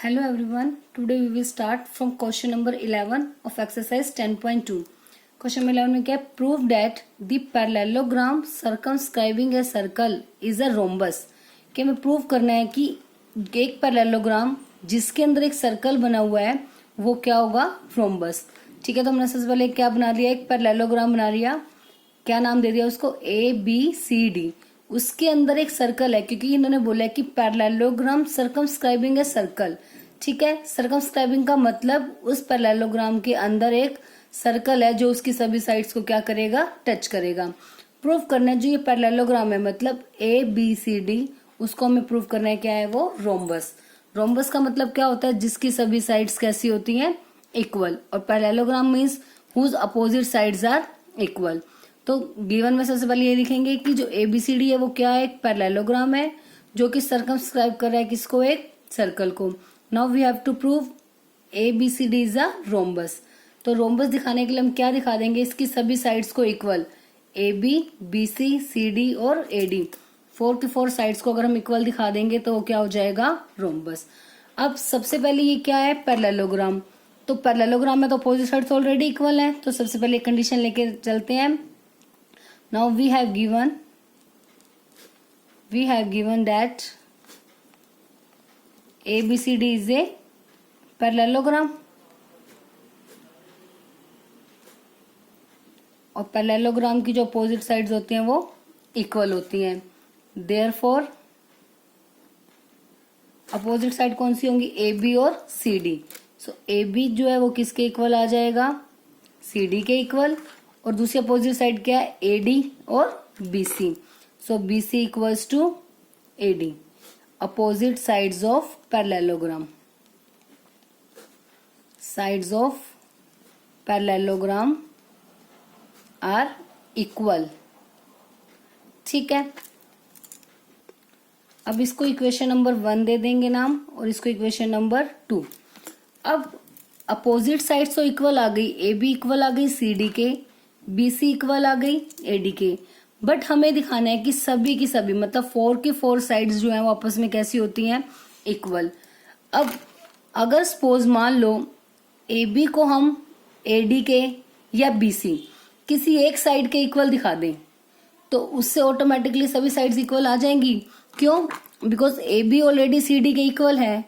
Hello everyone. Today we will start from question number 11 of exercise 10.2. Question number 11 में क्या है? Prove that the parallelogram circumscribing a circle is a rhombus. क्या हमें prove करना है कि एक पैरेललोग्राम जिसके अंदर एक सर्कल बना हुआ है वो क्या होगा? रोम्बस. ठीक है, तो हमने सबसे पहले क्या बना लिया? एक पैरेललोग्राम बना लिया. क्या नाम दे दिया उसको? ABCD. उसके अंदर एक सर्कल है क्योंकि इन्होंने बोला है कि पैरेललोग्राम सर्कमस्क्राइबिंग है सर्कल. ठीक है, सर्कमस्क्राइबिंग का मतलब उस पैरेललोग्राम के अंदर एक सर्कल है जो उसकी सभी साइड्स को क्या करेगा? टच करेगा. प्रूफ करना है जो ये पैरेललोग्राम है मतलब ABCD, उसको हमें प्रूफ करना है क्या है वो? रोम्बस. रोम्बस का मतलब क्या होता है? जिसकी सभी साइड्स कैसी होती हैं? इक्वल. और parallelogram means whose opposite sides are equal. तो गिवन में सबसे पहले ये लिखेंगे कि जो ABCD है वो क्या है? एक पैरेललोग्राम है जो कि सर्कमस्क्राइब कर रहा है किसको? एक सर्कल को. Now we have to prove ABCD is a rhombus. तो रोम्बस दिखाने के लिए हम क्या दिखा देंगे? इसकी सभी साइड्स को इक्वल. AB, BC, CD और AD, 4 की 4 साइड्स को अगर हम इक्वल दिखा देंगे तो वो क्या हो जाएगा? रोम्बस. अब सबसे पहले ये क्या है? पैरेललोग्राम. तो पैरेललोग्राम में तो अपोजिट साइड्स ऑलरेडी इक्वल है, तो सबसे पहले कंडीशन लेके चलते हैं. Now we have given that ABCD is a parallelogram. और पैरेललोग्राम की जो अपोजिट साइड्स होती हैं वो इक्वल होती हैं. देयरफॉर अपोजिट साइड कौन सी होंगी? AB और CD. सो AB जो है वो किसके इक्वल आ जाएगा? CD के इक्वल. और दूसरी अपोजिट साइड क्या है? AD और BC. So BC equals to AD. Opposite sides of parallelogram. Sides of parallelogram are equal. ठीक है, अब इसको इक्वेशन नंबर 1 दे देंगे नाम और इसको इक्वेशन नंबर 2. अब अपोजिट साइड्स तो इक्वल आ गई. AB इक्वल आ गई CD के, BC इक्वल आ गई AD के. बट हमें दिखाना है कि सभी की सभी मतलब 4 की 4 साइड्स जो हैं वो आपस में कैसी होती हैं? इक्वल. अब अगर सपोज मान लो AB को हम AD के या BC किसी एक साइड के इक्वल दिखा दें तो उससे ऑटोमेटिकली सभी साइड्स इक्वल आ जाएंगी. क्यों? बिकॉज AB ऑलरेडी CD के इक्वल है.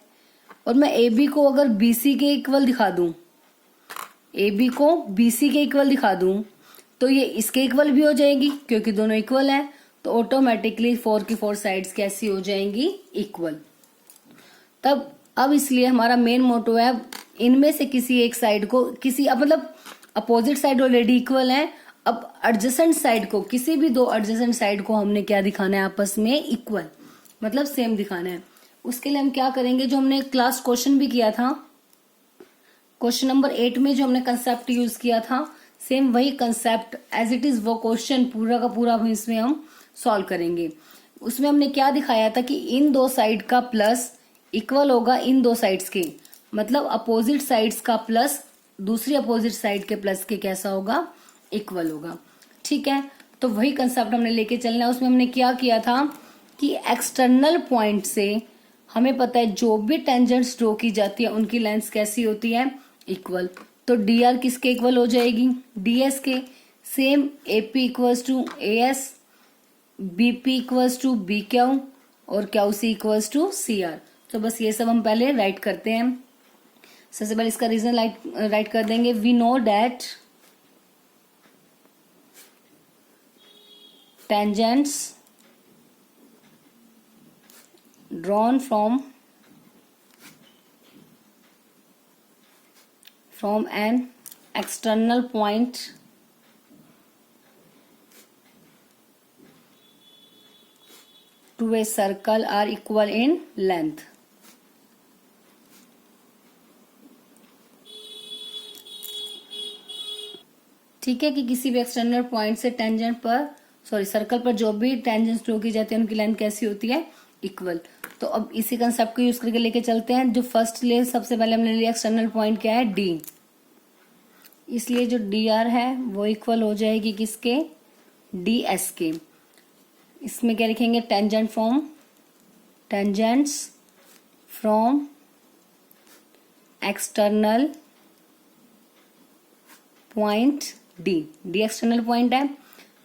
और मैं AB को अगर BC के इक्वल दिखा दूं, AB को BC के इक्वल दिखा दूं तो ये इसके इक्वल भी हो जाएगी क्योंकि दोनों इक्वल हैं. तो ऑटोमेटिकली 4 की 4 साइड्स कैसी हो जाएंगी? इक्वल. तब अब इसलिए हमारा मेन मोटो है इनमें से किसी एक साइड को किसी मतलब अपोजिट साइड ऑलरेडी इक्वल है. अब एडजेसेंट साइड को किसी भी दो एडजेसेंट साइड को हमने क्या दिखाना है? आपस में इक्वल मतलब सेम दिखाना है. उसके लिए हम क्या करेंगे? जो हमने क्लास क्वेश्चन भी किया था, क्वेश्चन नंबर 8 में जो हमने कंसेप्ट यूज किया था, सेम वही कंसेप्ट एज इट इज वो क्वेश्चन पूरा का पूरा इसमें हम सॉल्व करेंगे. उसमें हमने क्या दिखाया था कि इन दो साइड का प्लस इक्वल होगा इन दो साइड्स के. मतलब अपोजिट साइड्स का प्लस दूसरी अपोजिट साइड के प्लस के कैसा होगा? इक्वल होगा. ठीक है, तो वही कंसेप्ट हमने लेके चलना है. उसमें हमने क्या किया था कि एक्सटर्नल पॉइंट से हमें पता है जो भी टेंजेंट्स ड्रॉ की जाती है उनकी लेंथ कैसी होती है? इक्वल. तो DR किसके इक्वल हो जाएगी? DS के. Same AP equals to AS, BP equals to BQ और QC इक्वल्स टू CR. तो बस ये सब हम पहले राइट करते हैं. सबसे पहले इसका रीजन राइट कर देंगे. We know that tangents drawn from an external point to a circle are equal in length. ठीक है, कि किसी भी एक्सटर्नल पॉइंट से टेंजेंट पर सर्कल पर जो भी टेंजेंट्स ड्रॉ की जाती है उनकी लेंथ कैसी होती है? इक्वल. तो अब इसी कंसेप्ट को यूज करके लेके चलते हैं. जो फर्स्ट ले सबसे पहले हमने लिया एक्सटर्नल पॉइंट क्या है? D. इसलिए जो DR है वो इक्वल हो जाएगी किसके? DS के. इसमें क्या लिखेंगे? Tangents from external point D, D external point है।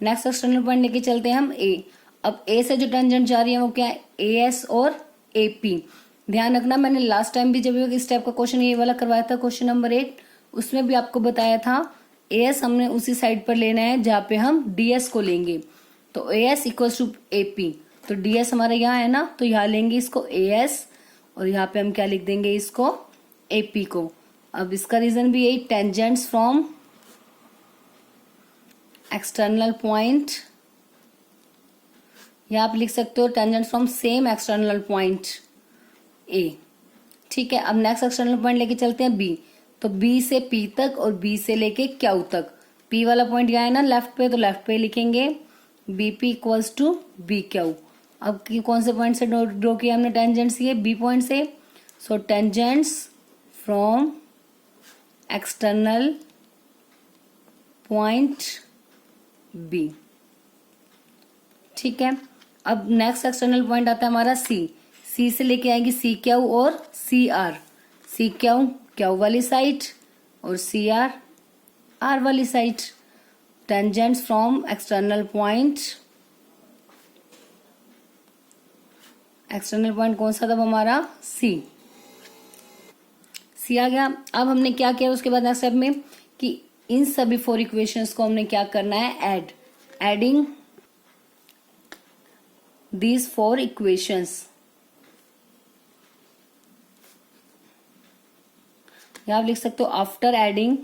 नेक्स्ट एक्सटर्नल पॉइंट लेके चलते हैं हम ए। अब ए से जो टेंजेंट जा रही है वो क्या है, ए एस और ए पी। ध्यान रखना, मैंने लास्ट टाइम भी जब इस टाइप का क्वेश्चन ये वाला करवाया था, क्वेश्चन नंबर 8, उसमें भी आपको बताया था ए एस हमने उसी साइड पर लेना है जहां पे हम डी एस को लेंगे। तो A S equal to A P, तो डी एस हमारा यहाँ है ना, तो यहाँ लेंगे इसको ए एस और यहाँ पे हम क्या लिख देंगे इसको ए पी को। अब इसका रीजन भी यही, टेंजेंट्स फ्रॉम एक्सटर्नल पॉइंट, यहाँ आप लिख सकते हो tangent from same external point A. ठीक है, अब नेक्स्ट एक्सटर्नल पॉइंट लेके चलते हैं बी। तो बी से पी तक और बी से लेके क्यू तक, पी वाला पॉइंट यहाँ है ना लेफ्ट पे, तो लेफ्ट पे लिखेंगे B P equals to B Q. अब कौन से पॉइंट से ड्रॉ किया हमने टेंजेंट्स, ये बी पॉइंट से। So tangents from external point B. ठीक है, अब नेक्स्ट एक्सटर्नल पॉइंट आता है हमारा सी। सी से लेके आएंगे सी क्यू और C R. C Q Q वाली साइड और सी आर आर वाली side. Tangents from external point, external point कौन सा था हमारा, सी। सी आ गया। अब हमने क्या किया उसके बाद नेक्स्ट स्टेप में कि इन सभी 4 इक्वेशंस को हमने क्या करना है, ऐड। एडिंग these 4 equations, या आप लिख सकते हो after adding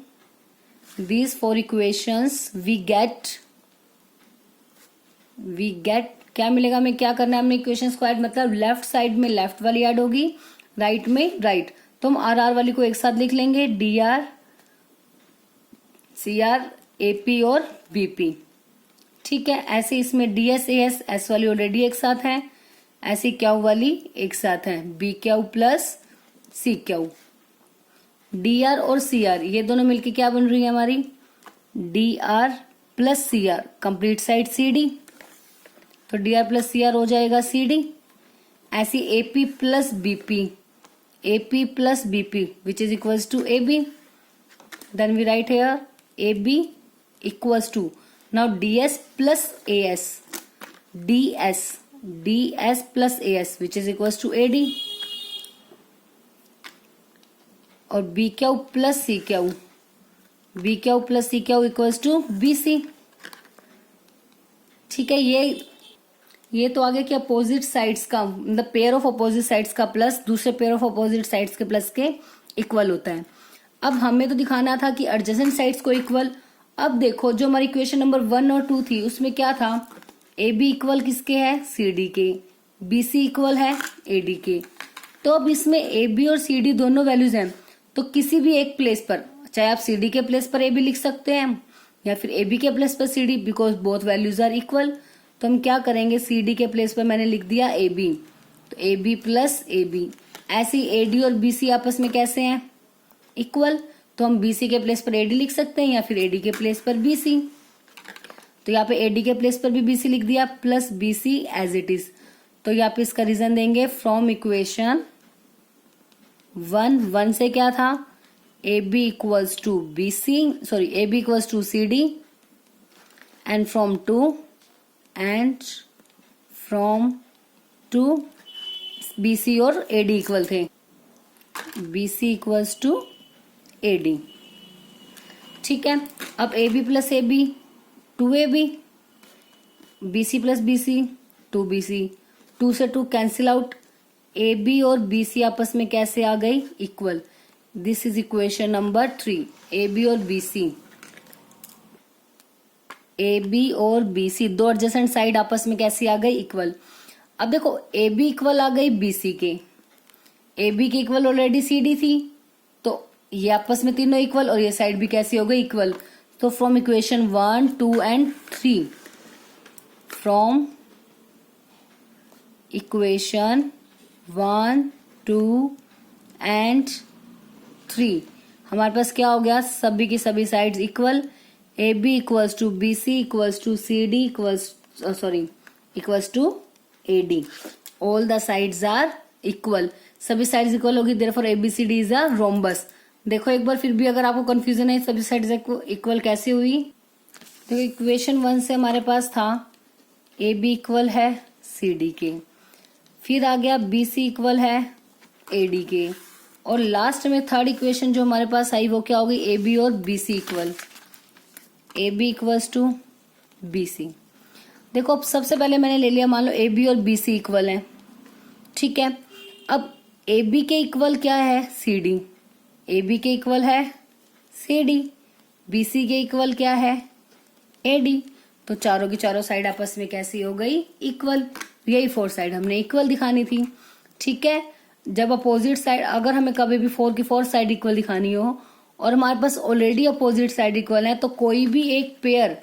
these 4 equations we get क्या मिलेगा, हमें क्या करना है, हमने इक्वेशंस को ऐड, मतलब लेफ्ट साइड में लेफ्ट वाली ऐड होगी, राइट में राइट। तो हम आर आर वाली को एक साथ लिख लेंगे, D R C R A P और बी पी। ठीक है, ऐसे इसमें D S A S, S वाली ऑलरेडी एक साथ है, ऐसी क्यू वाली एक साथ है, B Q plus C Q. D R और सी आर ये दोनों मिलके क्या बन रही है हमारी, D R plus C R, complete side C D. तो D R plus C R हो जाएगा सी डी। ऐसी A P plus B P, A P plus B P which is equals to A B. Then we write here A B equals to, now ds plus as, ds plus as which is equals to ad, और bq plus cq, bq plus cq equals to bc। ठीक है, ये तो आगे कि opposite sides का, मतलब pair of opposite sides का प्लस दूसरे पेयर ऑफ अपोजिट साइड्स के प्लस के इक्वल होता है। अब हमें तो दिखाना था कि एडजेसेंट साइड्स को इक्वल। अब देखो जो हमारी इक्वेशन नंबर 1 और 2 थी उसमें क्या था, ए बी इक्वल किसके है, सी डी के, बी सी इक्वल है ए डी के। तो अब इसमें ए बी और सी डी दोनों वैल्यूज हैं, तो किसी भी एक प्लेस पर, चाहे आप सी डी के प्लेस पर ए बी लिख सकते हैं या फिर ए बी के प्लेस पर C D, because both values are equal. तो हम क्या करेंगे, सी डी के प्लेस पर मैंने लिख दिया ए बी, तो A B plus A B. ऐसे ए डी और बी सी आपस में कैसे हैं, इक्वल। तो हम BC के प्लेस पर AD लिख सकते हैं या फिर AD के प्लेस पर BC। तो यहाँ पे AD के प्लेस पर भी BC लिख दिया plus BC as it is. तो यहाँ पे इसका रीजन देंगे फ्रॉम इक्वेशन 1 से क्या था, AB equals to BC, sorry AB equals to CD, and from 2 BC और AD इक्वल थे, BC इक्वल्स टू AD। ठीक है, अब AB plus AB 2AB, BC plus BC 2BC, 2 से 2 कैंसिल आउट, AB और BC आपस में कैसे आ गई, equal. This is equation number 3, AB और BC, AB और BC दो एडजेसेंट साइड आपस में कैसी आ गई, इक्वल। अब देखो AB इक्वल आ गई BC के, AB की इक्वल ऑलरेडी CD थी, तो ये आपस में तीनों इक्वल और ये साइड भी कैसी हो गई, इक्वल। तो from equation 1, 2 and 3, from equation 1, 2 and 3 हमारे पास क्या हो गया, सभी की सभी sides equal. A B equals to B C equals to C D equals to A D, all the sides are equal. सभी साइड्स इक्वल होगी, therefore ABCD is a rhombus. देखो एक बार फिर भी अगर आपको कंफ्यूजन है सभी साइड्स इक्वल कैसे हुई, तो इक्वेशन 1 से हमारे पास था AB इक्वल है CD के, फिर आ गया BC इक्वल है AD के, और लास्ट में थर्ड इक्वेशन जो हमारे पास आई वो क्या होगी, AB और BC equal, AB equals to BC। देखो अब सबसे पहले मैंने ले लिया, मान लो AB और BC इक्वल है, ठीक है। अब AB के इक्वल क्या है, CD, AB के इक्वल है CD, BC के इक्वल क्या है, AD। तो चारों की चारों साइड आपस में कैसी हो गई, इक्वल। यही फोर साइड हमने इक्वल दिखानी थी, ठीक है। जब अपोजिट साइड, अगर हमें कभी भी फोर की फोर साइड इक्वल दिखानी हो और हमारे पास ऑलरेडी अपोजिट साइड इक्वल है, तो कोई भी एक पेयर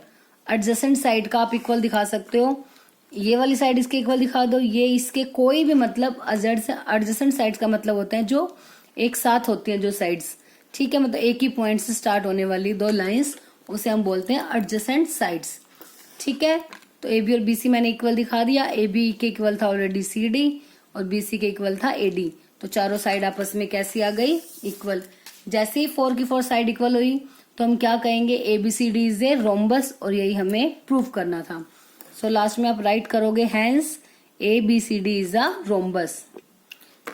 एडजेसेंट साइड का आप इक्वल दिखा सकते हो। ये वाली साइड इसके इक्वल दिखा दो, ये इसके, कोई भी, मतलब एडजेसेंट साइड्स का मतलब होते हैं जो एक साथ होती हैं जो साइड्स, ठीक है। मतलब एक ही पॉइंट से स्टार्ट होने वाली दो लाइंस, उसे हम बोलते हैं एडजेसेंट साइड्स, ठीक है। तो AB और BC मैंने इक्वल दिखा दिया, AB के इक्वल था ऑलरेडी CD और BC के इक्वल था AD। तो चारों साइड आपस में कैसी आ गई, इक्वल। जैसे ही फोर की फोर साइड इक्वल हुई तो हम क्या कहेंगे, ABCD इज ए रोम्बस, और यही हमें प्रूव करना था। सो लास्ट में आप राइट करोगे hence ABCD is a rhombus.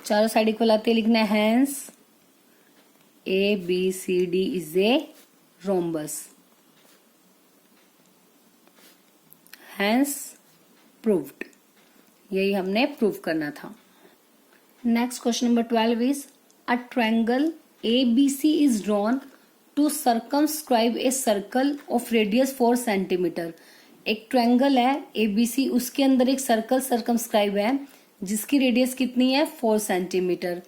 चारों साइड इक्वल आते लिखना है hence ABCD is a rhombus, hence proved. यही हमने प्रूव करना था। Next question number 12 is a triangle ABC is drawn to circumscribe a circle of radius 4 centimetre. एक triangle है ABC, उसके अंदर एक सर्कल सर्कमस्क्राइब है जिसकी रेडियस कितनी है, 4 centimetre,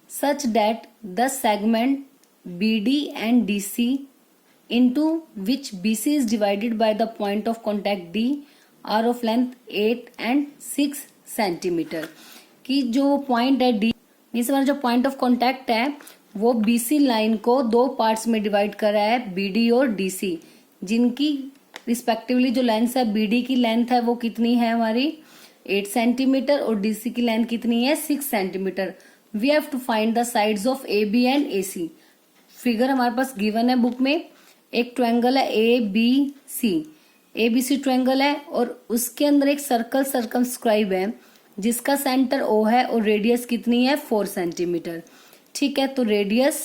such that the segment BD and DC into which BC is divided by the point of contact D are of length 8 and 6 centimetre. कि जो पॉइंट है D, मीन्स हमारा जो पॉइंट ऑफ कॉन्टैक्ट है वो BC line को दो parts में डिवाइड कर रहा है, BD और DC, जिनकी रिस्पेक्टिवली जो लेंथ है, BD की लेंथ है वो कितनी है हमारी 8 सेंटीमीटर और DC की लेंथ कितनी है 6 centimetre. We have to find the sides of AB and AC। Figure हमारे पास गिवन है बुक में, एक ट्रायंगल है ABC, ABC ट्रायंगल है और उसके अंदर एक सर्कल सर्कमस्क्राइब है जिसका सेंटर O है और रेडियस कितनी है 4 सेंटीमीटर, ठीक है। तो रेडियस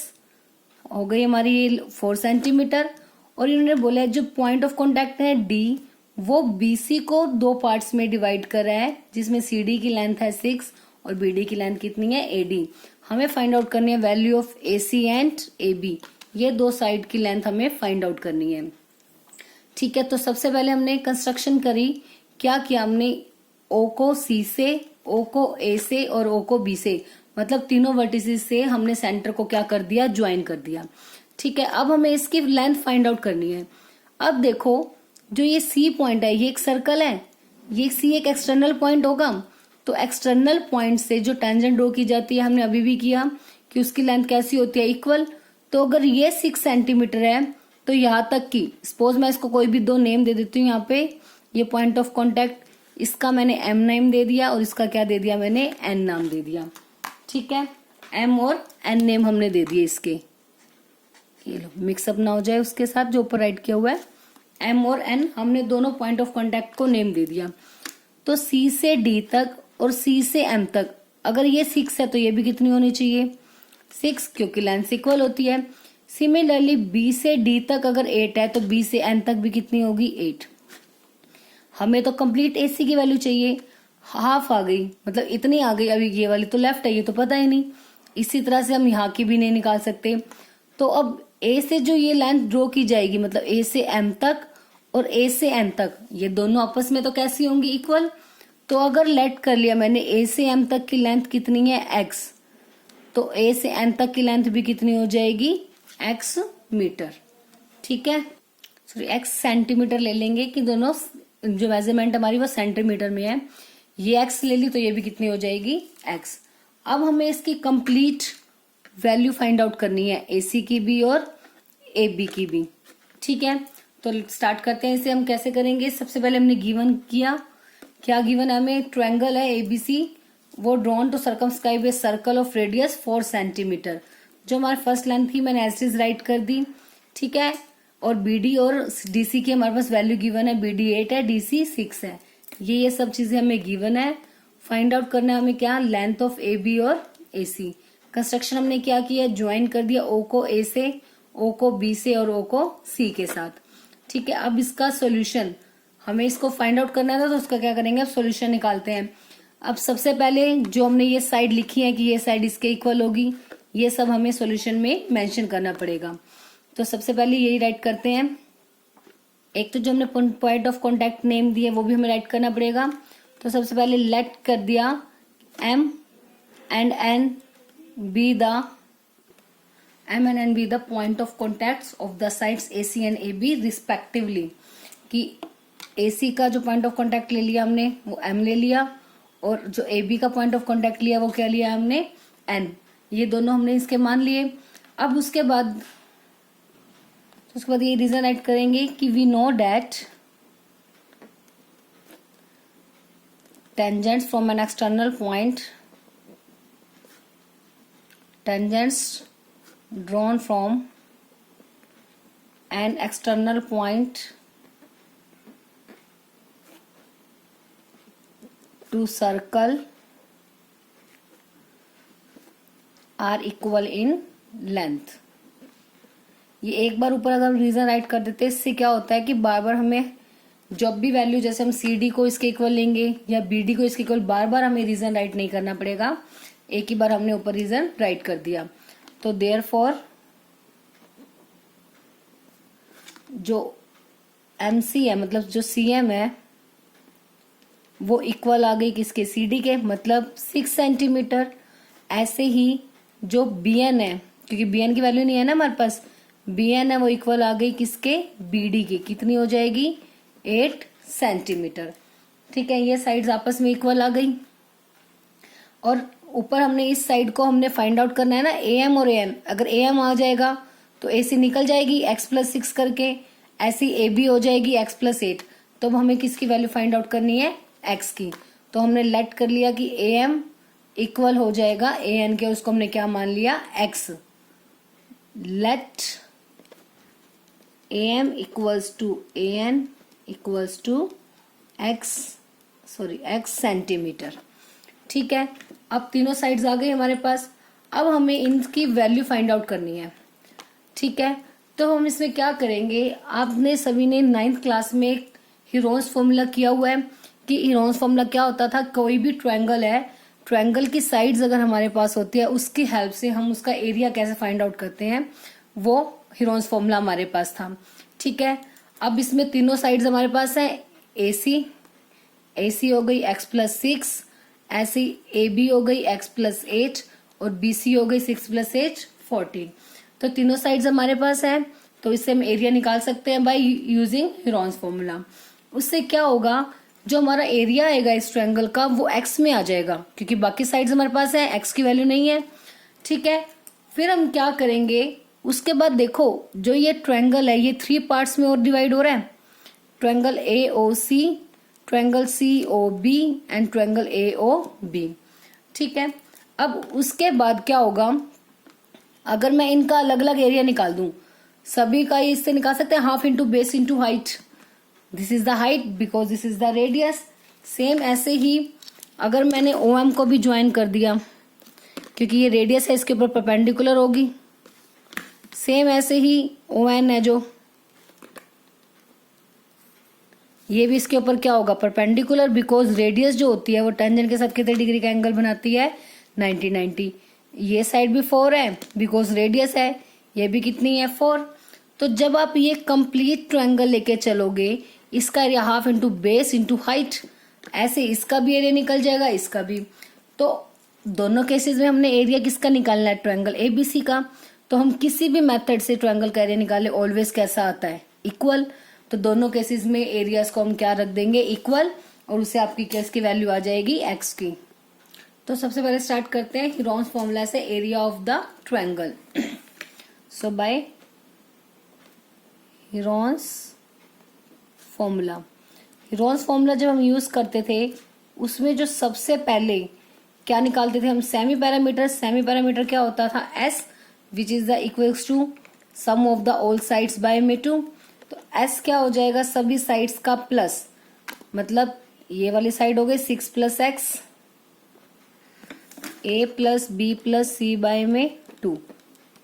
हो गई हमारी ये 4 सेंटीमीटर, और इन्होंने बोला है जो पॉइंट ऑफ कॉन्टैक्ट है D वो BC को दो पार्ट्स में डिवाइड कर रहा है, जिसमें CD की लेंथ है 6 और BD की लेंथ कितनी है AD। हमें फाइंड आउट करनी है value of AC and AB, ये दो साइड की लेंथ हमें फाइंड आउट करनी है, ठीक है। तो सबसे पहले हमने कंस्ट्रक्शन करी, क्या किया हमने, O को C से, O को A से और O को B से, मतलब तीनों वर्टिसेस से हमने सेंटर को क्या कर दिया, ज्वाइन कर दिया, ठीक है। अब हमें इसकी लेंथ फाइंड आउट करनी है। अब देखो जो ये C पॉइंट है ये एक सर्कल है, ये C एक एक्सटर्नल पॉइंट होगा, तो एक्सटर्नल पॉइंट से जो टेंजेंट ड्रॉ की जाती है, हमने अभी भी किया कि उसकी लेंथ कैसी होती है, इक्वल। तो अगर ये 6 सेंटीमीटर है तो यहाँ तक की, सपोज मैं इसको कोई भी दो नेम दे देती हूँ, यहाँ पे ये पॉइंट ऑफ कांटेक्ट, इसका मैंने M नेम दे दिया और इसका क्या दे दिया मैंने, N नाम दे दिया, ठीक है। M और N नेम हमने दे दिए इसके, ये लो मिक्सअप ना हो जाए उसके साथ जो ऊपर राइट किया हुआ है, M और N हमने दोनों पॉइंट ऑफ कांटेक्ट को नेम दे दिया। तो C से D तक और C से M तक, अगर ये 6 है तो ये भी कितनी होनी चाहिए, 6, क्योंकि लेंथ इक्वल होती है। सिमिलरली B से D तक अगर 8 है तो B से N तक भी कितनी होगी, 8। हमें तो कंप्लीट AC की वैल्यू चाहिए, हाफ आ गई, मतलब इतनी आ गई, अभी ये वाली तो लेफ्ट है, ये तो पता ही नहीं। इसी तरह से हम यहाँ की भी नहीं निकाल सकते। तो अब A से जो ये लेंथ ड्रॉ की जाएगी, मतलब A से M तक और A से N तक, ये दोनों आपस में तो कैसी होंगी, इक्वल। तो अगर लेट कर लिया मैंने A से M तक की लेंथ कितनी है, x, तो A से N तक की लेंथ भी कितनी हो जाएगी, x मीटर, ठीक है। सॉरी x सेंटीमीटर ले लेंगे कि दोनों जो मेजरमेंट हमारी वो सेंटीमीटर में है, ये x ले ली तो ये भी कितनी हो जाएगी, x। अब हमें इसकी कंप्लीट वैल्यू फाइंड आउट करनी है, AC की भी और AB की भी, ठीक है। तो स्टार्ट करते हैं, इसे हम कैसे करेंगे। सबसे पहले हमने गिवन किया, क्या गिवन है हमें, ट्रायंगल है ABC, वो drawn to circumscribe a circle of radius 4 centimetre. जो हमारी फर्स्ट लेंथ थी मैंने एज इट इज राइट कर दी, ठीक है। और बीडी और डीसी की हमारे पास वैल्यू गिवन है, बीडी 8 है, डीसी 6 है। ये सब चीजें हमें गिवन है। फाइंड आउट करना है हमें क्या, लेंथ ऑफ ए बी और ए सी। कंस्ट्रक्शन हमने क्या किया, ज्वाइन कर दिया ओ को ए से, ओ को बी से और ओ को सी के साथ, ठीक है। अब इसका सॉल्यूशन हमें इसको फाइंड आउट करना था, तो उसका क्या करेंगे, अब सॉल्यूशन निकालते हैं। अब सबसे पहले जो हमने ये साइड लिखी है कि ये साइड इसके इक्वल होगी, ये सब हमें सॉल्यूशन में मेंशन करना पड़ेगा। तो सबसे पहले यही राइट करते हैं। एक तो जो हमने पॉइंट ऑफ कांटेक्ट नेम दिया वो भी हमें राइट करना पड़ेगा। तो सबसे पहले लेट कर दिया M and N be the point of contact of the sides A C and A B respectively, कि ए सी का जो पॉइंट ऑफ कॉन्टैक्ट ले लिया हमने वो एम ले लिया, और जो ए बी का पॉइंट ऑफ कॉन्टैक्ट लिया वो क्या लिया हमने, एन। ये दोनों हमने इसके मान लिए। अब उसके बाद ये रीजन राइट करेंगे कि we know that tangents from an external point, tangents drawn from an external point to circle are equal in length। ये एक बार ऊपर अगर रीजन राइट कर देते हैं, इससे क्या होता है कि बार बार हमें जब भी वैल्यू, जैसे हम सी डी को इसके इक्वल लेंगे या बी डी को इसके इक्वल, बार बार हमें रीजन राइट नहीं करना पड़ेगा, एक ही बार हमने ऊपर रीजन राइट कर दिया। तो देयरफॉर जो एम सी है, मतलब जो सी एम है, वो इक्वल आ गई किसके, सी डी के, मतलब 6 सेंटीमीटर। ऐसे ही जो बी एन है, क्योंकि बी एन की वैल्यू नहीं है ना हमारे पास, बी एन है वो इक्वल आ गई किसके, बी डी के। कितनी हो जाएगी, 8 सेंटीमीटर, ठीक है। ये साइड्स आपस में इक्वल आ गई। और ऊपर हमने इस साइड को हमने फाइंड आउट करना है ना, ए एम और ए एन। अगर ए एम आ जाएगा तो ए सी निकल जाएगी x+6 करके, ऐसी ए बी हो जाएगी x+8। तो अब हमें किसकी वैल्यू फाइंड आउट करनी है, x की। तो हमने लेट कर लिया कि ए एम इक्वल हो जाएगा ए एन के, उसको हमने क्या मान लिया, x। Let A M equals to A N equals to x centimetre, ठीक है। अब तीनों साइड्स आ गई हमारे पास। अब हमें इनकी वैल्यू फाइंड आउट करनी है, ठीक है। तो हम इसमें क्या करेंगे, आपने सभी ने 9th क्लास में एक हीरोन्स फॉर्मूला किया हुआ है कि हीरोन्स फॉर्मूला क्या होता था, कोई भी ट्रायंगल है, ट्रायंगल की साइड्स अगर हमारे पास होती है, उसकी हेल्प से हम उसका एरिया कैसे फाइंड आउट करते हैं, वो हीरोन्स फॉर्मूला हमारे पास था, ठीक है। अब इसमें तीनों साइड्स हमारे पास है, ए सी हो गई x+6, ऐसी ए बी हो गई x+8 और बी सी हो गई 6+8 14। तो तीनों साइड्स हमारे पास है, तो इससे हम एरिया निकाल सकते हैं बाय यूजिंग हीरोन्स फॉर्मूला। उससे क्या होगा, जो हमारा एरिया आएगा इस ट्रायंगल का वो x में आ जाएगा, क्योंकि बाकी साइड्स हमारे पास है, x की वैल्यू नहीं है, ठीक है। फिर हम क्या करेंगे, उसके बाद देखो जो ये ट्रायंगल है ये 3 पार्ट्स में और डिवाइड हो रहा है, triangle A O C, triangle C O B and triangle A O B, ठीक है। अब उसके बाद क्या होगा, अगर मैं इनका अलग अलग एरिया निकाल दूं, सभी का इससे निकाल सकते हैं, half into base into height. This is the height because this is the radius. Same ऐसे ही अगर मैंने ओ एम को भी ज्वाइन कर दिया, क्योंकि ये रेडियस है, इसके ऊपर परपेंडिकुलर होगी। सेम ऐसे ही ओ एन है जो, ये भी इसके ऊपर क्या होगा, परपेंडिकुलर, बिकॉज रेडियस जो होती है वो टेंजेंट के साथ कितने डिग्री का एंगल बनाती है, 90। ये साइड भी 4 है बिकॉज रेडियस है, ये भी कितनी है, 4। तो जब आप ये कंप्लीट ट्रायंगल लेके चलोगे, इसका area half into base into height, ऐसे इसका भी एरिया निकल जाएगा, इसका भी। तो दोनों केसेस में हमने एरिया किसका निकालना है, ट्रायंगल एबीसी का। तो हम किसी भी मेथड से ट्रायंगल का एरिया निकाले, ऑलवेज कैसा आता है, इक्वल। तो दोनों केसेस में एरियाज को हम क्या रख देंगे, इक्वल, और उससे आपकी केस की वैल्यू आ जाएगी एक्स की। तो सबसे पहले स्टार्ट करते हैं हीरोन्स फॉर्मूला से, area of the triangle. So by Heron's formula, Heron's formula जब हम यूज करते थे उसमें जो सबसे पहले क्या निकालते थे हम, सेमी पैरामीटर। सेमी पैरामीटर क्या होता था, S which is the equals to sum of the all sides by में 2। तो एस क्या हो जाएगा, सभी साइड्स का प्लस, मतलब ये वाली साइड हो गई 6 प्लस एक्स, ए प्लस बी प्लस सी बाय में 2,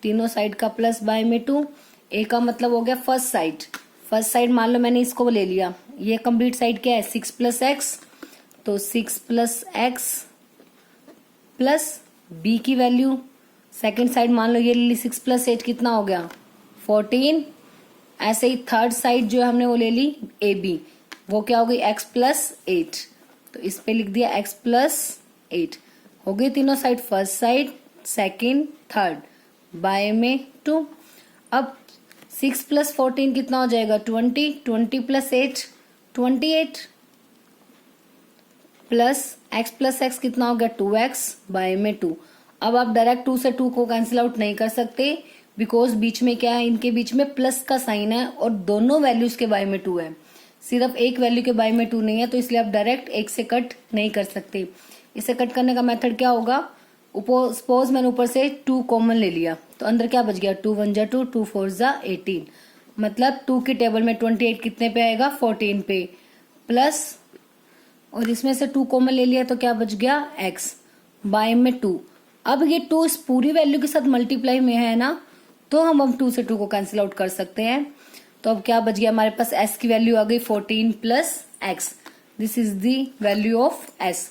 तीनों साइड का प्लस बाय में 2। ए का मतलब हो गया फर्स्ट साइड। फर्स्ट साइड मान लो मैंने इसको ले लिया, ये कंप्लीट साइड क्या है 6 प्लस एक्स, तो 6 प्लस एक्स प्लस बी की वैल्यू। सेकंड साइड मान लो ये ले ली 6 प्लस 8 कितना हो गया 14। ऐसे ही थर्ड साइड जो हमने वो ले ली ए बी, वो क्या हो गई x प्लस 8, तो इस पे लिख दिया x प्लस 8। हो गई तीनों side first side second third by में 2। अब 6 प्लस 14 कितना हो जाएगा 20, 20 प्लस 8 28 प्लस x कितना हो गया 2x बाय में 2। अब आप डायरेक्ट 2 से 2 को कैंसिल आउट नहीं कर सकते, बिकॉज बीच में क्या है, इनके बीच में प्लस का साइन है और दोनों वैल्यूज के बाय में 2 है, सिर्फ एक वैल्यू के बाय में 2 नहीं है, तो इसलिए आप डायरेक्ट एक से कट नहीं कर सकते। इसे कट करने का मेथड क्या होगा, सपोज मैंने ऊपर से 2 कॉमन ले लिया, तो अंदर क्या बच गया 2 1 जा 2, 2 4 जा 18, मतलब 2 की टेबल में 28 कितने पे आएगा 14 पे, प्लस और इसमें से 2 कॉमन ले लिया तो क्या बच गया x बाय में 2। अब ये 2 इस पूरी वैल्यू के साथ मल्टीप्लाई में है ना, तो हम 2 से 2 को कैंसिल आउट कर सकते हैं। तो अब क्या बच गया हमारे पास, s की वैल्यू आ गई 14 plus x, this is the value of s।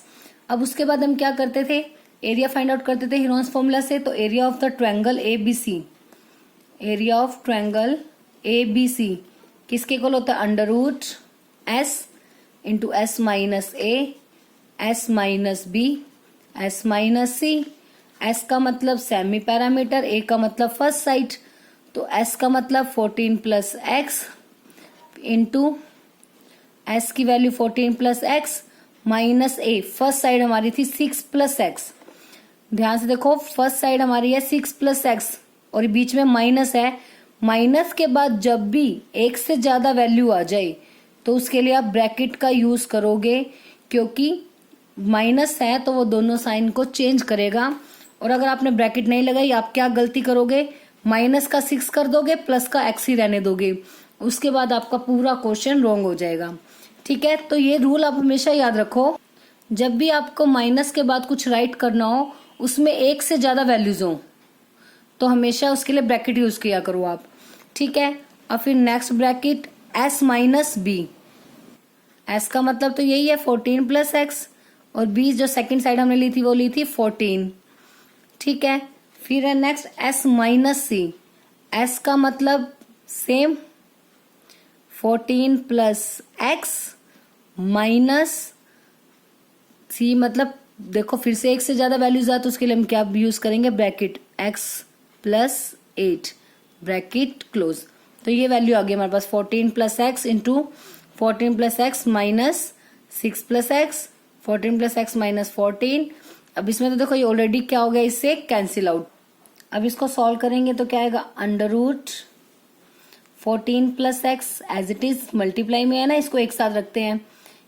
अब उसके बाद हम क्या करते थे, एरिया फाइंड आउट करते थे हीरोन्स फॉर्मूला से। तो area of the triangle ABC, area of triangle ABC किसके इक्वल होता है, under root s into S minus A, S minus B, S minus C. एस का मतलब सेमी पैरामीटर, ए का मतलब फर्स्ट साइड, तो एस का मतलब 14 प्लस एक्स इंटू एस की वैल्यू 14 प्लस एक्स माइनस ए, फर्स्ट साइड हमारी थी 6 प्लस एक्स। ध्यान से देखो, फर्स्ट साइड हमारी है 6 प्लस एक्स और बीच में माइनस है। माइनस के बाद जब भी एक से ज्यादा वैल्यू आ जाए तो उसके लिए आप ब्रैकेट का यूज करोगे, क्योंकि माइनस है तो वो दोनों साइन को चेंज करेगा। और अगर आपने ब्रैकेट नहीं लगाई, आप क्या गलती करोगे, माइनस का 6 कर दोगे, प्लस का x ही रहने दोगे, उसके बाद आपका पूरा क्वेश्चन रॉन्ग हो जाएगा। ठीक है, तो ये रूल आप हमेशा याद रखो, जब भी आपको माइनस के बाद कुछ राइट करना हो, उसमें एक से ज्यादा वैल्यूज हो, तो हमेशा उसके लिए ब्रैकेट यूज किया करो आप। ठीक है, और फिर next bracket s minus B, s का मतलब तो यही है 14 प्लस एक्स, और b जो सेकंड साइड हमने ली थी वो ली थी 14। ठीक है, फिर है नेक्स्ट s माइनस सी, s का मतलब सेम 14 प्लस एक्स माइनस सी, मतलब देखो फिर से एक से ज्यादा वैल्यूज आ तो उसके लिए हम क्या यूज करेंगे, bracket x plus 8 bracket close. तो ये वैल्यू आ गई हमारे पास 14 plus x into 14 plus x minus 6 plus x, 14 plus x minus 14। अब इसमें तो देखो ये ऑलरेडी क्या हो गया, इससे कैंसिल आउट। अब इसको सॉल्व करेंगे तो क्या आएगा, under root 14 plus X as it is multiply में है ना, इसको एक साथ रखते हैं,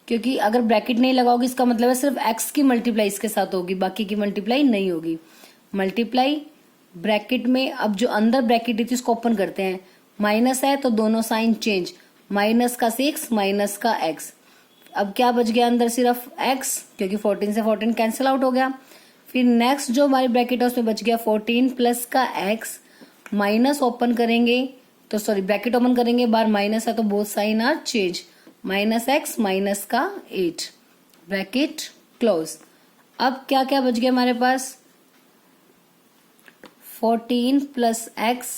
क्योंकि अगर ब्रैकेट नहीं लगाओगे इसका मतलब है सिर्फ एक्स की मल्टीप्लाई इसके साथ होगी, बाकी की मल्टीप्लाई नहीं होगी। मल्टीप्लाई ब्रैकेट में, अब जो अंदर ब्रैकेट है इसको ओपन करते हैं, माइनस है तो दोनों साइन चेंज, माइनस का 6 माइनस का x। अब क्या बच गया अंदर, सिर्फ x, क्योंकि 14 से 14 कैंसिल आउट हो गया। फिर नेक्स्ट जो हमारी ब्रैकेट है उसमें बच गया 14 प्लस का x, माइनस ओपन करेंगे तो सॉरी ब्रैकेट ओपन करेंगे, बार माइनस है तो both sign are change, minus x minus का 8 ब्रैकेट क्लोज। अब क्या क्या बच गया हमारे पास, 14 प्लस एक्स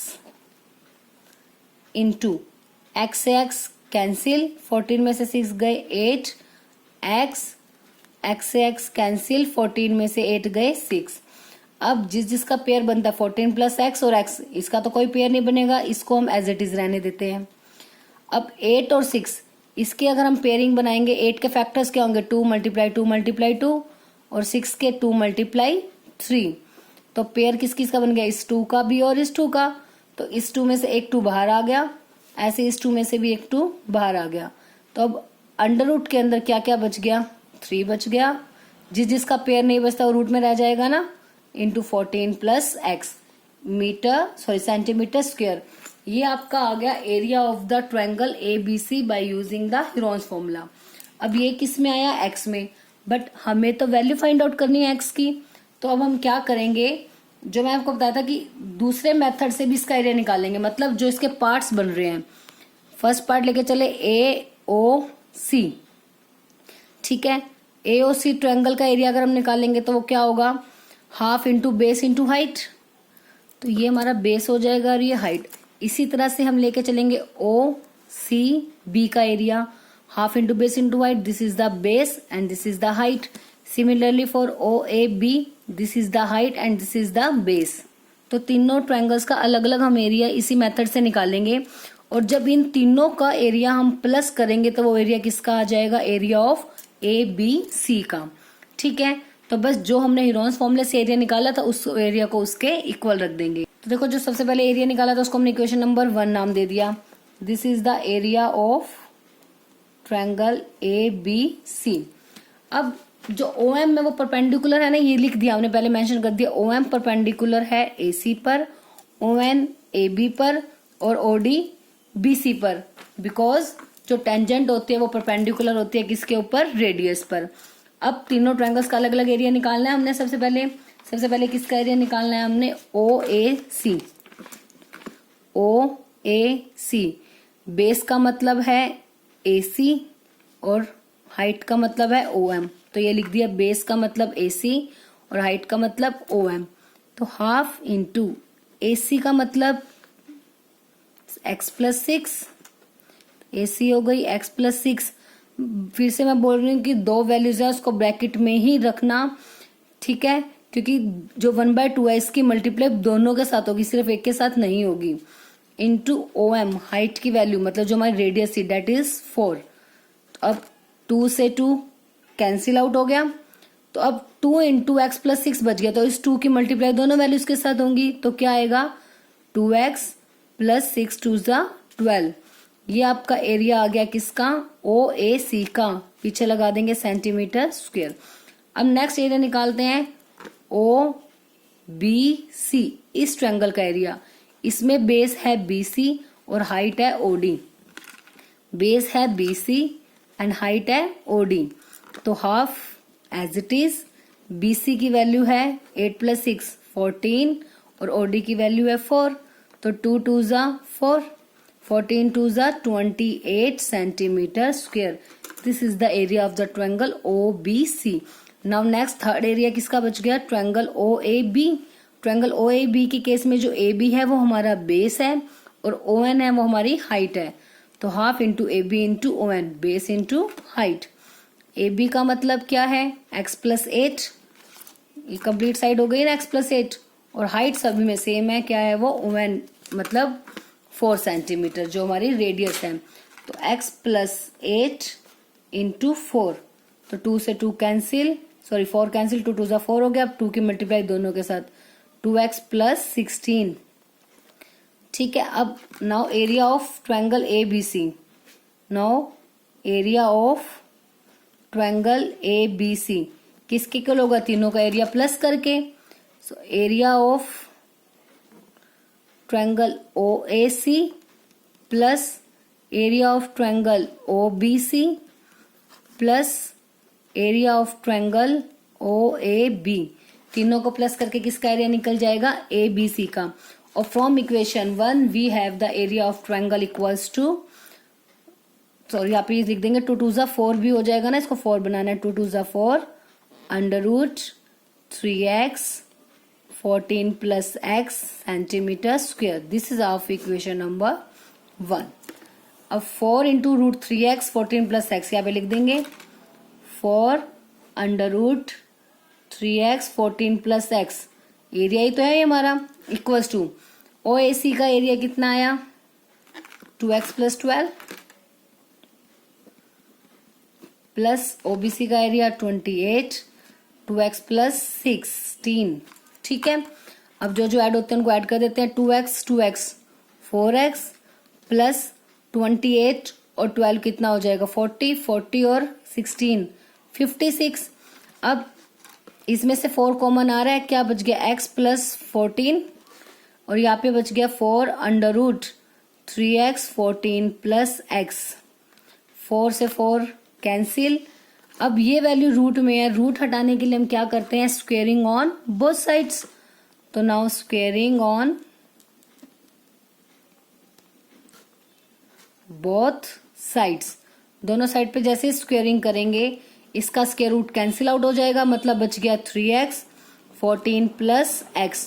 इंटू एक्स से एक्स कैंसिल, 14 में से 6 गए 8, एक्स से एक्स कैंसिल, 14 में से 8 गए 6। अब जिसका पेयर बनता है 14 प्लस एक्स और एक्स, इसका तो कोई पेयर नहीं बनेगा, इसको हम एज इट इज रहने देते हैं। अब 8 और 6, इसके अगर हम पेयरिंग बनाएंगे, 8 के फैक्टर्स क्या होंगे, 2 मल्टीप्लाई 2 मल्टीप्लाई 2, और 6 के 2 मल्टीप्लाई 3। तो पेयर किस किस का बन गया, इस 2 का भी और इस 2 का, तो इस 2 में से एक 2 बाहर आ गया, ऐसे इस 2 में से भी एक 2 बाहर आ गया। तो अब अंडर रूट के अंदर क्या क्या बच गया, 3 बच गया, जिसका पेयर नहीं बचता वो रूट में रह जाएगा ना, into 14 plus X centimetre square. ये आपका आ गया area of the triangle ABC by using the Heron's formula. अब ये किस में आया, एक्स में, बट हमें तो वैल्यू फाइंड आउट करनी है एक्स की। तो अब हम क्या करेंगे, जो मैं आपको बताया था कि दूसरे मेथड से भी इसका एरिया निकालेंगे, मतलब जो इसके पार्ट्स बन रहे हैं। फर्स्ट पार्ट लेके चले AOC, ठीक है। AOC ट्रायंगल का एरिया अगर हम निकालेंगे तो वो क्या होगा, half into base into height. तो ये हमारा बेस हो जाएगा और ये हाइट। इसी तरह से हम लेके चलेंगे OCB का area, half into base into height, this is the base and this is the height. Similarly for OAB, this is the height and this is the base. तो तीनों ट्रायंगल्स का अलग अलग हम एरिया इसी मेथड से निकालेंगे, और जब इन तीनों का एरिया हम प्लस करेंगे तो वो एरिया किसका आ जाएगा, एरिया ऑफ ABC का, ठीक है। तो बस जो हमने ह्यूरॉन्स फॉर्मूले से एरिया निकाला था उस एरिया को उसके इक्वल रख देंगे। तो देखो जो सबसे पहले एरिया निकाला था उसको हमने इक्वेशन नंबर 1 नाम दे दिया। This is the area of triangle ABC। अब जो OM में वो परपेंडिकुलर है ना, ये लिख दिया हमने, पहले मेंशन कर दिया। OM परपेंडिकुलर है AC पर, ON AB पर और OD BC पर, बिकॉज जो टेंजेंट होती है वो परपेंडिकुलर होती है किसके ऊपर, रेडियस पर। अब तीनों ट्रायंगल्स का अलग अलग एरिया निकालना है हमने। सबसे पहले किसका एरिया निकालना है हमने, OAC। बेस का मतलब है AC और हाइट का मतलब है OM। तो ये लिख दिया, बेस का मतलब AC और हाइट का मतलब OM। तो हाफ इंटू AC का मतलब x प्लस 6, AC हो गई x प्लस 6। फिर से मैं बोल रही हूँ कि दो वैल्यूज है उसको ब्रैकेट में ही रखना, ठीक है, क्योंकि जो 1/2 है इसकी मल्टीप्लाई दोनों के साथ होगी, सिर्फ एक के साथ नहीं होगी। इंटू OM हाइट की वैल्यू, मतलब जो हमारी रेडियस थी, डेट इज 4। अब 2 से 2 कैंसिल आउट हो गया, तो अब 2 इंटू एक्स प्लस 6 बच गया, तो इस 2 की मल्टीप्लाई दोनों वैल्यूज के साथ होंगी। तो क्या आएगा, 2x प्लस 6 2 12। ये आपका एरिया आ गया किसका, OAC का। पीछे लगा देंगे सेंटीमीटर स्क्वायर। अब नेक्स्ट एरिया निकालते हैं OBC, इस ट्रायंगल का एरिया। इसमें बेस है BC और हाइट है OD। बेस है BC एंड हाइट है OD। तो half as it is, BC की वैल्यू है 8 प्लस 6 14 और OD की वैल्यू है 4। तो 2 2 4, 14 2 28 centimetre square. This is the area of the triangle OBC। Now next third area किसका बच गया, ट्रायंगल OAB। ट्रायंगल OAB के केस में जो AB है वो हमारा बेस है और ON है वो हमारी हाइट है। तो half into AB into ON, base into height. AB का मतलब क्या है, x प्लस 8। ये कंप्लीट साइड हो गई ना, x प्लस 8। और हाइट सभी में सेम है, क्या है वो, ON मतलब 4 सेंटीमीटर जो हमारी रेडियस है। तो x प्लस 8 इंटू 4, तो 2 से 2 कैंसिल, 4 कैंसिल, 2 2 4 हो गया। अब 2 की मल्टीप्लाई दोनों के साथ, 2x प्लस 16, ठीक है। अब now area of triangle ABC। Now area of triangle ABC किसके इक्वल होगा, तीनों का एरिया प्लस करके। So area of triangle OAC plus area of triangle OBC plus area of triangle OAB, तीनों को प्लस करके किसका एरिया निकल जाएगा, ABC का। और from equation 1 we have the area of triangle equals to, sorry यहाँ पे लिख देंगे 2 2 4 भी हो जाएगा ना, इसको 4 बनाना है। 2 2 4 under root 3x 14 plus x centimetre square. This is of equation number 1। अब 4 into root 3x 14 plus x यहाँ पे लिख देंगे 4 under root 3x 14 plus x। Area ही तो है ये हमारा, इक्वल्स टू OAC का एरिया कितना आया, 2x प्लस 12 प्लस OBC का एरिया 28, 2x प्लस 16, ठीक है। अब जो जो ऐड होते हैं उनको ऐड कर देते हैं, 2x 4x प्लस 28 और 12 कितना हो जाएगा, 40 और 16 56। अब इसमें से 4 कॉमन आ रहा है, क्या बच गया x प्लस 14 और यहाँ पे बच गया 4 under root 3x 14 plus x। 4 से 4 कैंसिल। अब ये वैल्यू रूट में है, रूट हटाने के लिए हम क्या करते हैं, स्क्वेयरिंग ऑन बोथ साइड्स। तो now squaring on both sides, दोनों साइड पे जैसे स्क्वेयरिंग करेंगे इसका स्क्वायर रूट कैंसिल आउट हो जाएगा, मतलब बच गया 3x 14 प्लस x।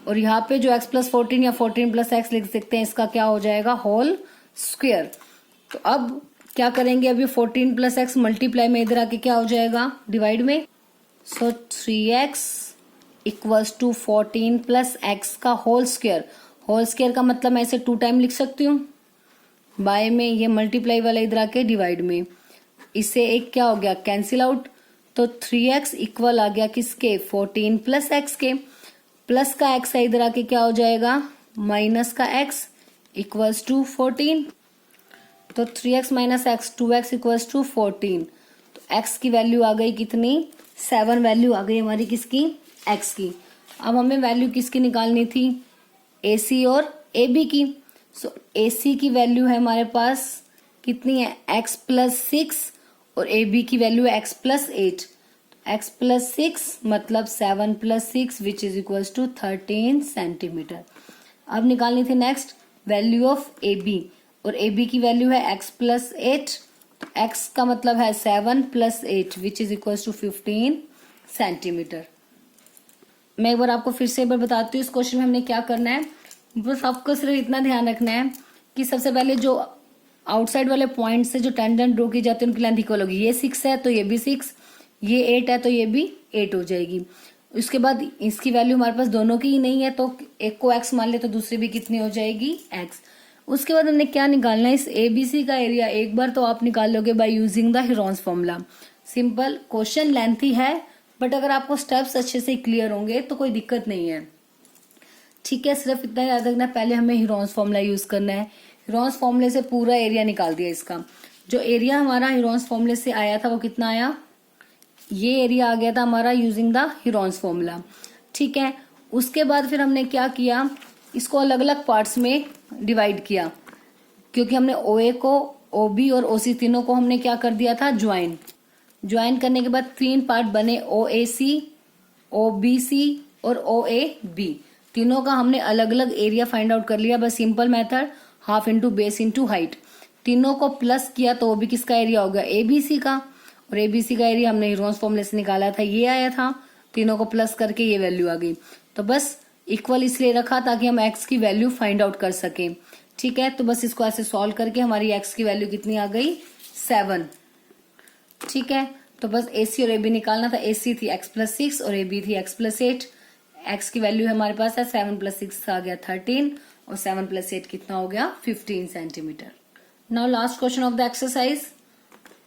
और यहाँ पे जो x प्लस 14 या 14 प्लस x लिख सकते हैं, इसका क्या हो जाएगा, होल स्क्वायर। तो अब क्या करेंगे, अभी 14 प्लस एक्स मल्टीप्लाई में इधर आके क्या हो जाएगा, डिवाइड में। So 3x equals to 14 plus X का होल स्क्वायर। होल स्क्वायर का मतलब मैं इसे 2 टाइम लिख सकती हूँ, बाय में ये मल्टीप्लाई वाला इधर आके डिवाइड में, इससे एक क्या हो गया, कैंसिल आउट। तो 3x इक्वल आ गया किसके, 14 प्लस एक्स के। प्लस का x है इधर आके क्या हो जाएगा, माइनस का x इक्वल्स टू 14। तो 3x minus x 2x equals to 14। तो x की वैल्यू आ गई कितनी, 7 वैल्यू आ गई हमारी किसकी, x की। अब हमें वैल्यू किसकी निकालनी थी, AC और AB की। सो AC की वैल्यू है हमारे पास कितनी है, x प्लस 6 और AB की वैल्यू है x प्लस 8। x प्लस 6 मतलब 7 plus 6 which is equals to 13 centimetre. अब निकालनी थी नेक्स्ट वैल्यू ऑफ AB, और AB की वैल्यू है x प्लस 8। तो x का मतलब है 7 plus 8 which is equals to 15 centimetre. मैं एक बार आपको फिर से एक बार बताती हूँ इस क्वेश्चन में हमने क्या करना है। बस आपको सिर्फ इतना ध्यान रखना है कि सबसे पहले जो आउटसाइड वाले पॉइंट से जो टेंजेंट ड्रॉ की जाती है उनकी लेंथ इक्वल होगी। ये 6 है तो ये भी 6, ये 8 है तो ये भी 8 हो जाएगी। उसके बाद इसकी वैल्यू हमारे पास दोनों की ही नहीं है, तो एक को x मान ले तो दूसरी भी कितनी हो जाएगी, x। उसके बाद हमने क्या निकालना है, इस ABC का एरिया एक बार तो आप निकाल लोगे bye using the Heron's formula. Simple, question lengthy है बट अगर आपको स्टेप्स अच्छे से क्लियर होंगे तो कोई दिक्कत नहीं है, ठीक है। सिर्फ इतना याद रखना, पहले हमें हीरोन्स फॉर्मूला यूज करना है। हीरोन्स फॉर्मूले से पूरा एरिया निकाल दिया। इसका जो एरिया हमारा हीरोन्स फॉर्मूले से आया था वो कितना आया, ये एरिया आ गया था हमारा यूजिंग द हीरोन्स फॉर्मूला, ठीक है। उसके बाद फिर हमने क्या किया, इसको अलग अलग पार्ट्स में डिवाइड किया, क्योंकि हमने OA को, OB और OC तीनों को हमने क्या कर दिया था, ज्वाइन करने के बाद 3 पार्ट बने, OAC, OBC और OAB। तीनों का हमने अलग अलग एरिया फाइंड आउट कर लिया। बस simple method, half into base into height. तीनों को प्लस किया तो वो भी किसका एरिया हो गया, ABC का। और ABC का एरिया हमने हीरोन्स फॉर्मूले से निकाला था, ये आया था। तीनों को प्लस करके ये वैल्यू आ गई। तो बस इक्वल इसलिए रखा ताकि हम x की वैल्यू फाइंड आउट कर सकें, ठीक है। तो बस इसको ऐसे सॉल्व करके हमारी x की वैल्यू कितनी आ गई, 7, ठीक है। तो बस AC और AB निकालना था। AC थी x प्लस 6 और AB थी x प्लस 8। x की वैल्यू हमारे पास है 7 प्लस 6 आ गया 13 और 7 प्लस 8 कितना हो गया, 15 centimetre. Now last question of the exercise,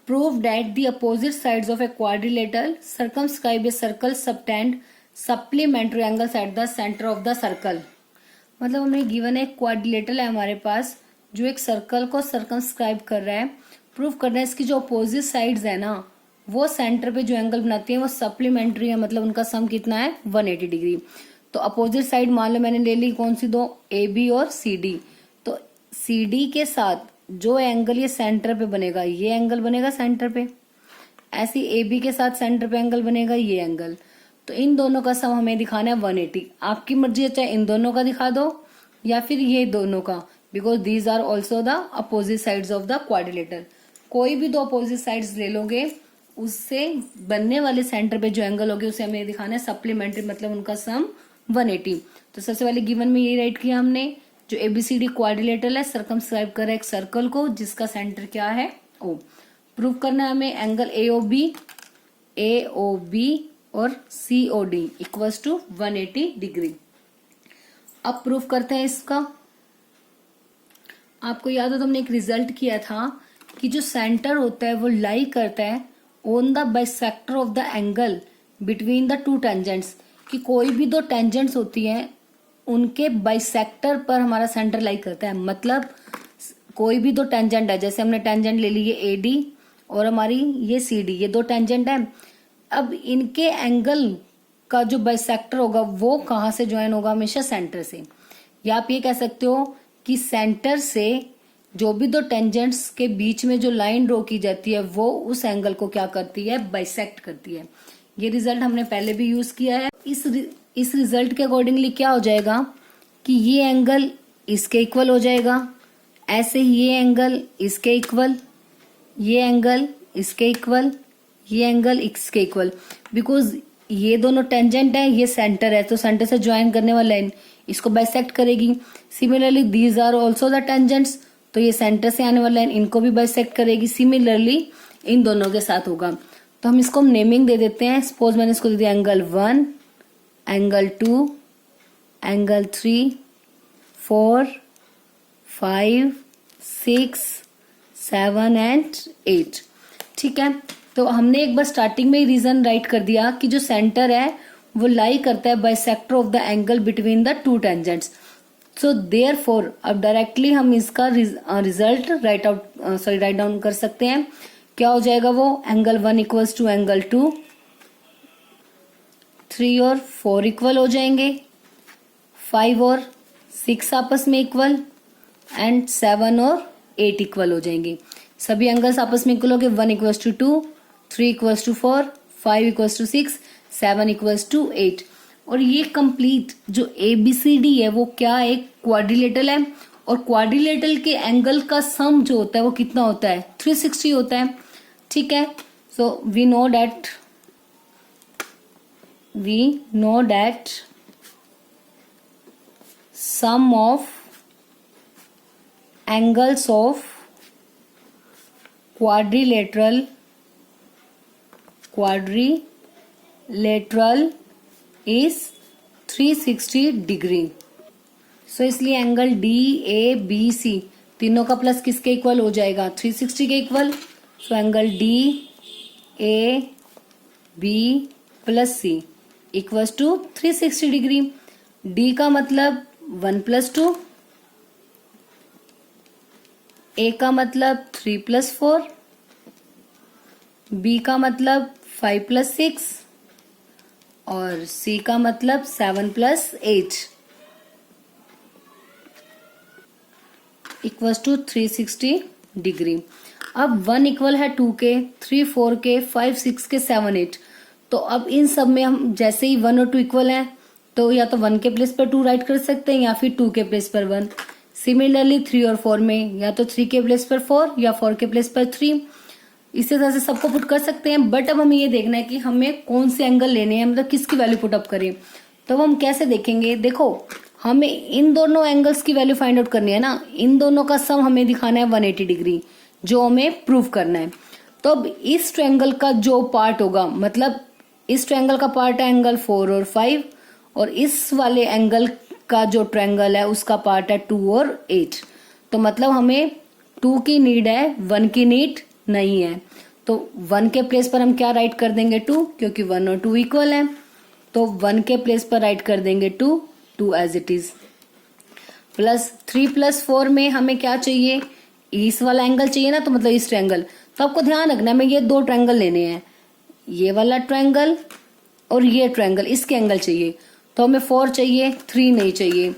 prove that the opposite sides of a quadrilateral circumscribe a circle subtend supplementary angles at the centre of the circle. मतलब हमें गिवन एक क्वाड्रिलेटरल है हमारे पास जो एक सर्कल को सर्कमस्क्राइब कर रहा है। प्रूव करना है इसकी जो अपोजिट साइड्स है ना, वो सेंटर पे जो एंगल बनाती है वो सप्लीमेंट्री है, मतलब उनका सम कितना है, 180 डिग्री। तो अपोजिट साइड मान लो मैंने ले ली कौन सी दो, AB और CD। तो CD के साथ जो एंगल ये सेंटर पे बनेगा, ये एंगल बनेगा सेंटर पे। ऐसी AB के साथ सेंटर पे एंगल बनेगा ये एंगल। तो इन दोनों का सम हमें दिखाना है 180। आपकी मर्जी है, चाहे इन दोनों का दिखा दो या फिर ये दोनों का, because these are also the opposite sides of the quadrilateral. कोई भी दो अपोजिट साइड्स ले लोगे, उससे बनने वाले सेंटर पे जो एंगल होगी उसे हमें दिखाना है सप्लीमेंट्री, मतलब उनका सम 180। तो सबसे पहले गिवन में ये राइट किया हमने, जो ABCD क्वाड्रिलेटरल है, सर्कमस्क्राइब कर रहा है एक सर्कल को जिसका सेंटर क्या है, O। प्रूव करना है हमें एंगल AOB और COD इक्वल्स टू 180 डिग्री। अब प्रूफ करते हैं इसका। आपको याद हो तो हमने एक रिजल्ट किया था कि जो सेंटर होता है वो लाई करता है on the bisector of the angle between the 2 tangents, कि कोई भी 2 टेंजेंट्स होती हैं उनके बाइसेक्टर पर हमारा सेंटर लाई करता है। मतलब कोई भी 2 टेंजेंट है, जैसे हमने टेंजेंट ले ली ये AD और हमारी ये CD, ये 2 टेंजेंट है। अब इनके एंगल का जो बाइसेक्टर होगा वो कहाँ से ज्वाइन होगा, हमेशा सेंटर से। या आप ये कह सकते हो कि सेंटर से जो भी दो टेंजेंट्स के बीच में जो लाइन ड्रॉ की जाती है वो उस एंगल को क्या करती है, बाइसेक्ट करती है। ये रिजल्ट हमने पहले भी यूज किया है। इस रिजल्ट के अकॉर्डिंगली क्या हो जाएगा कि ये एंगल इसके इक्वल हो जाएगा, ऐसे ही ये एंगल इसके इक्वल, ये एंगल इसके इक्वल, ये एंगल इसके इक्वल। बिकॉज ये दोनों टेंजेंट है, ये सेंटर है, तो सेंटर से ज्वाइन करने वाला लाइन इसको बाइसेक्ट करेगी। Similarly these are also the tangents, तो ये सेंटर से आने वाला लाइन इनको भी बाइसेक्ट करेगी। सिमिलरली इन दोनों के साथ होगा। तो हम इसको नेमिंग दे देते हैं। सपोज मैंने इसको दे दिया एंगल 1, एंगल 2, एंगल 3, 4, 5, 6, 7 एंड 8। ठीक है, तो हमने एक बार स्टार्टिंग में ही रीजन राइट कर दिया कि जो सेंटर है वो लाई करता है bisector of the angle between the two tangents. So therefore अब डायरेक्टली हम इसका रिजल्ट राइट डाउन कर सकते हैं। क्या हो जाएगा वो, एंगल 1 इक्वल्स टू एंगल 2, 3 और 4 इक्वल हो जाएंगे, 5 और 6 आपस में इक्वल, एंड 7 और 8 इक्वल हो जाएंगे। सभी एंगल्स आपस में इक्वल हो गए। 1 equals to 2, 3 equals to 4, 5 equals to 6, 7 equals to 8। और ये कंप्लीट जो ABCD है वो क्या, एक क्वाड्रिलेटरल है, और क्वाड्रिलेटरल के एंगल का सम जो होता है वो कितना होता है, 360 होता है। ठीक है, so we know that sum of angles of quadrilateral is 360 degree. So इसलिए एंगल DABC तीनों का प्लस किसके इक्वल हो जाएगा, 360 के इक्वल। So angle DAB plus C equals to 360 degree. D का मतलब 1 + 2, A का मतलब 3 + 4, B का मतलब 5 + 6 और C का मतलब 7 + 8 इक्वल्स टू 360 डिग्री। अब 1 इक्वल है 2 के, 3 4 के, 5 6 के, 7 8। तो अब इन सब में हम जैसे ही 1 और 2 इक्वल हैं तो या तो 1 के प्लेस पर 2 राइट कर सकते हैं या फिर 2 के प्लेस पर 1। सिमिलरली 3 और 4 में या तो 3 के प्लेस पर 4 या 4 के प्लेस पर 3। इसी तरह से सबको पुट कर सकते हैं। बट अब हमें ये देखना है कि हमें कौन से एंगल लेने हैं, मतलब किसकी वैल्यू पुट अप करें। तो हम कैसे देखेंगे, देखो हमें इन दोनों एंगल्स की वैल्यू फाइंड आउट करनी है ना। इन दोनों का सम हमें दिखाना है 180 डिग्री, जो हमें प्रूव करना है। तो अब इस ट्रायंगल का जो पार्ट होगा, मतलब इस ट्रायंगल का पार्ट है एंगल 4 और 5, और इस वाले एंगल का जो ट्रायंगल है उसका पार्ट है 2 और 8। तो मतलब हमें 2 की नीड है, 1 की नीड नहीं है। तो 1 के प्लेस पर हम क्या राइट कर देंगे, 2, क्योंकि 1 और 2 इक्वल है। तो 1 के प्लेस पर राइट कर देंगे 2 एज इट इज। प्लस 3 + 4 में हमें क्या चाहिए, इस वाला एंगल चाहिए ना, तो मतलब इस ट्रायंगल। तो आपको ध्यान रखना है, हमें ये 2 ट्रायंगल लेने हैं, ये वाला ट्रायंगल और ये ट्रायंगल, इसके एंगल चाहिए। तो हमें 4 चाहिए, 3 नहीं चाहिए।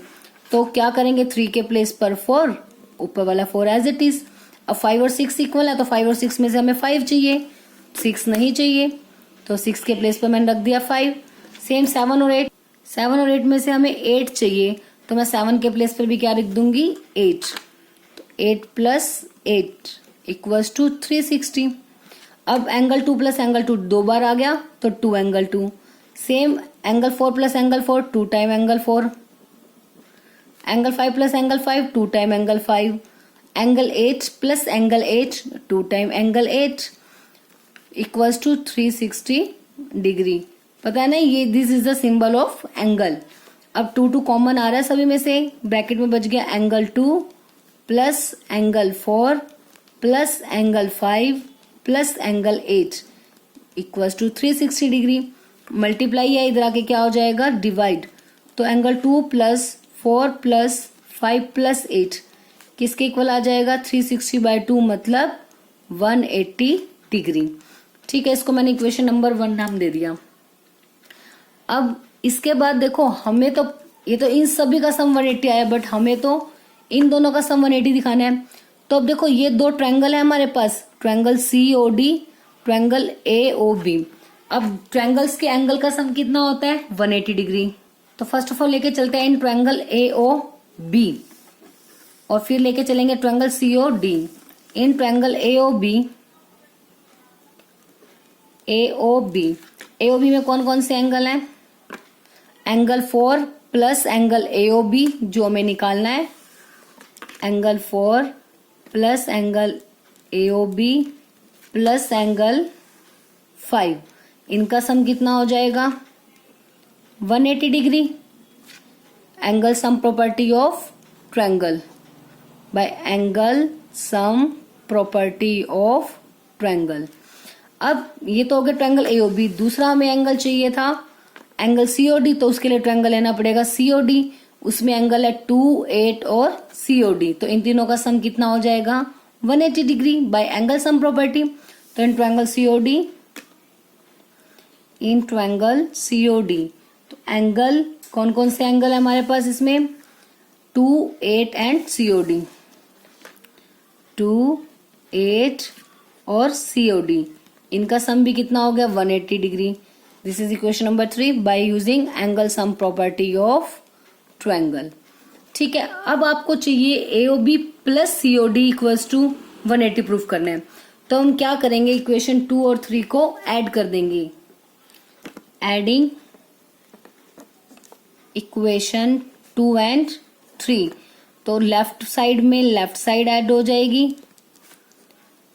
तो क्या करेंगे, 3 के प्लेस पर 4, ऊपर वाला 4 एज इट इज। अब 5 और 6 इक्वल है, तो 5 और 6 में से हमें 5 चाहिए, 6 नहीं चाहिए। तो 6 के प्लेस पर मैंने रख दिया 5। सेम 7 और 8 में से हमें 8 चाहिए, तो मैं 7 के प्लेस पर भी क्या लिख दूंगी, 8। तो 8 + 8 इक्वल्स टू 360। अब एंगल 2 + एंगल 2 2 बार आ गया, तो 2 angle 2। Same angle 4 + angle 4 2 time angle 4। Angle 5 + angle 5 2 time angle 5। Angle 8 + angle 8 2 time angle 8 equals to 360 degree. पता है ना, ये this is the symbol of angle. अब 2 कॉमन आ रहा है सभी में से, ब्रैकेट में बच गया angle 2 + angle 4 + angle 5 + angle 8 equals to 360 degree. Multiply है, इधर आके क्या हो जाएगा, डिवाइड। तो एंगल 2 + 4 + 5 + 8 किसके इक्वल आ जाएगा, 360/2 मतलब 180 डिग्री। ठीक है, इसको मैंने इक्वेशन नंबर 1 नाम दे दिया। अब इसके बाद देखो हमें तो ये तो इन सभी का सम 180 आया, बट हमें तो इन दोनों का सम 180 दिखाना है। तो अब देखो ये दो ट्रायंगल है हमारे पास, ट्रायंगल COD, ट्रायंगल AOB। अब ट्रायंगल्स के एंगल का सम कितना होता है 180 डिग्री। तो फर्स्ट ऑफ ऑल लेके चलते हैं इन ट्रायंगल AOB और फिर लेके चलेंगे triangle COD। In triangle AOB में कौन कौन से एंगल हैं, एंगल 4 प्लस एंगल AOB जो हमें निकालना है, angle 4 plus angle AOB plus angle 5, इनका सम कितना हो जाएगा 180 degree. Angle sum property of triangle bye angle sum property of triangle. अब ये तो हो गया ट्रायंगल AOB। दूसरा हमें एंगल चाहिए था एंगल COD, तो उसके लिए ट्रायंगल लेना पड़ेगा COD। उसमें एंगल है 2, 8 और COD, तो इन तीनों का सम कितना हो जाएगा 180 degree by angle sum property. तो इन ट्रायंगल COD तो एंगल कौन कौन से एंगल है हमारे पास इसमें 2, 8 एंड COD, 2, 8 और COD, इनका सम भी कितना हो गया 180 degree. This is equation number 3 by using angle sum property of triangle. ठीक है, अब आपको चाहिए AOB plus COD equals to 180 proof करना है। तो हम क्या करेंगे, इक्वेशन 2 और 3 को ऐड कर देंगे। एडिंग इक्वेशन 2 एंड 3, तो लेफ्ट साइड में लेफ्ट साइड ऐड हो जाएगी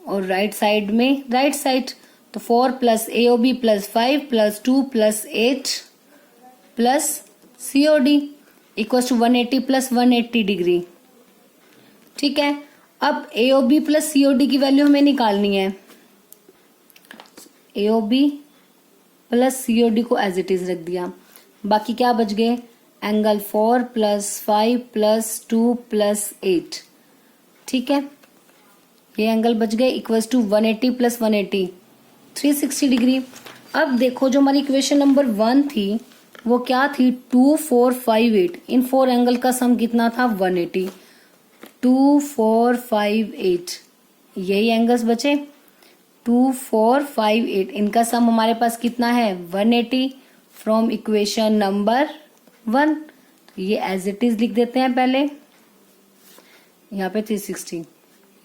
और राइट साइड में राइट साइड। तो 4 plus AOB plus 5 plus 2 plus 8 plus COD equal to 180 plus 180 degree. ठीक है, अब AOB प्लस COD की वैल्यू हमें निकालनी है। AOB प्लस COD को एज इट इज रख दिया, बाकी क्या बच गए एंगल 4 प्लस 5 प्लस 2 प्लस 8। ठीक है, ये एंगल बच गए इक्वल्स टू 180 प्लस 180 360 डिग्री। अब देखो जो हमारी इक्वेशन नंबर 1 थी वो क्या थी 2, 4, 5, 8, इन 4 एंगल का सम कितना था 180। 2, 4, 5, 8 यही एंगल्स बचे 2, 4, 5, 8, इनका सम हमारे पास कितना है 180 फ्रॉम इक्वेशन नंबर 1। तो ये एज इट इज लिख देते हैं पहले, यहाँ पे 360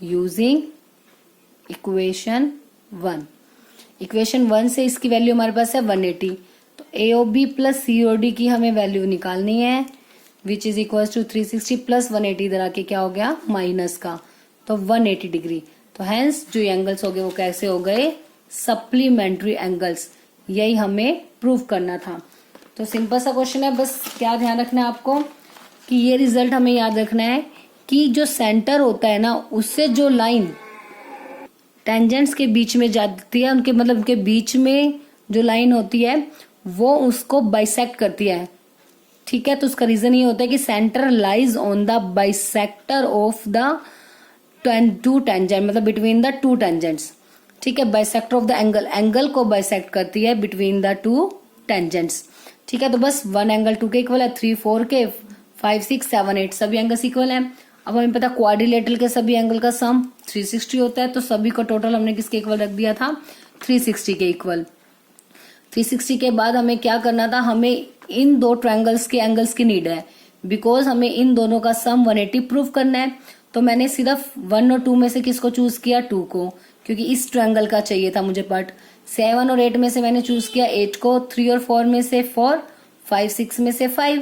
यूजिंग इक्वेशन 1। इक्वेशन 1 से इसकी वैल्यू हमारे पास है 180। तो AOB प्लस COD की हमें वैल्यू निकालनी है which is equal to 360 plus 180, इधर आके क्या हो गया माइनस का, तो 180 डिग्री। तो हेंस जो एंगल्स हो गए वो कैसे हो गए सप्लीमेंट्री एंगल्स, यही हमें प्रूव करना था। तो सिंपल सा क्वेश्चन है, बस क्या ध्यान रखना है आपको कि ये रिजल्ट हमें याद रखना है कि जो सेंटर होता है ना उससे जो लाइन टेंजेंट्स के बीच में जाती है, उनके मतलब उनके बीच में जो लाइन होती है वो उसको बाइसेक्ट करती है। ठीक है, तो उसका रीजन ये होता है कि centre lies on the bisector of the two tangent, मतलब बिटवीन द टू टेंजेंट्स। ठीक है, bisector of the angle, angle को बाइसेक्ट करती है बिटवीन द टू टेंजेंट्स। ठीक है, तो बस 1 एंगल 2 के इक्वल है, 3 4 के, 5 6 7 8 सभी एंगल्स इक्वल हैं। अब हमें पता क्वाड्रिलेटरल के सभी एंगल का सम 360 होता है, तो सभी का टोटल हमने किसके इक्वल रख दिया था 360 के इक्वल। 360 के बाद हमें क्या करना था, हमें इन दो ट्रायंगल्स के एंगल्स की नीड है बिकॉज हमें इन दोनों का सम 180 प्रूव करना है। तो मैंने सिर्फ 1 और 2 में से किसको चूज किया 2 को, क्योंकि इस ट्रायंगल का चाहिए था मुझे पार्ट। 7 और 8 में से मैंने चूज किया 8 को, 3 और 4 में से 4, 5 6 में से 5,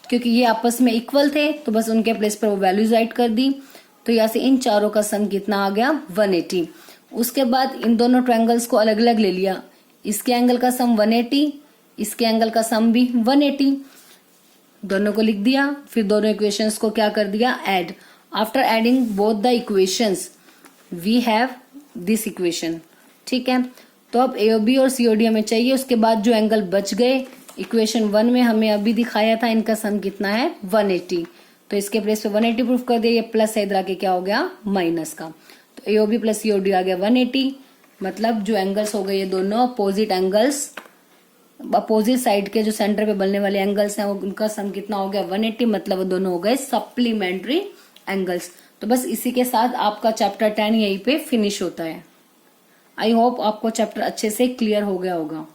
क्योंकि ये आपस में इक्वल थे तो बस उनके प्लेस पर वो वैल्यूज राइट कर दी। तो यहाँ से इन चारों का सम कितना आ गया 180। उसके बाद इन दोनों ट्रायंगल्स को अलग अलग ले लिया, इसके एंगल का सम 180, इसके एंगल का सम भी 180, दोनों को लिख दिया। फिर दोनों इक्वेशंस को क्या कर दिया add. After adding both the equations we have this equation. ठीक है, तो अब AOB और COD हमें चाहिए। उसके बाद जो एंगल बच गए इक्वेशन 1 में हमें अभी दिखाया था, इनका सम कितना है 180। तो इसके प्लेस पे 180 प्रूफ कर दिया, ये प्लस है इधर आके क्या हो गया माइनस का। तो AOB प्लस COD आ गया 180, मतलब जो एंगल्स हो गए ये दोनों अपोजिट एंगल्स अपोजिट साइड के जो सेंटर पे बनने वाले एंगल्स हैं उनका सम कितना हो गया 180, मतलब वो दोनों हो गए सप्लीमेंट्री एंगल्स। तो बस इसी के साथ आपका चैप्टर 10 यहीं पे फिनिश होता है। आई होप आपको चैप्टर अच्छे से क्लियर हो गया होगा।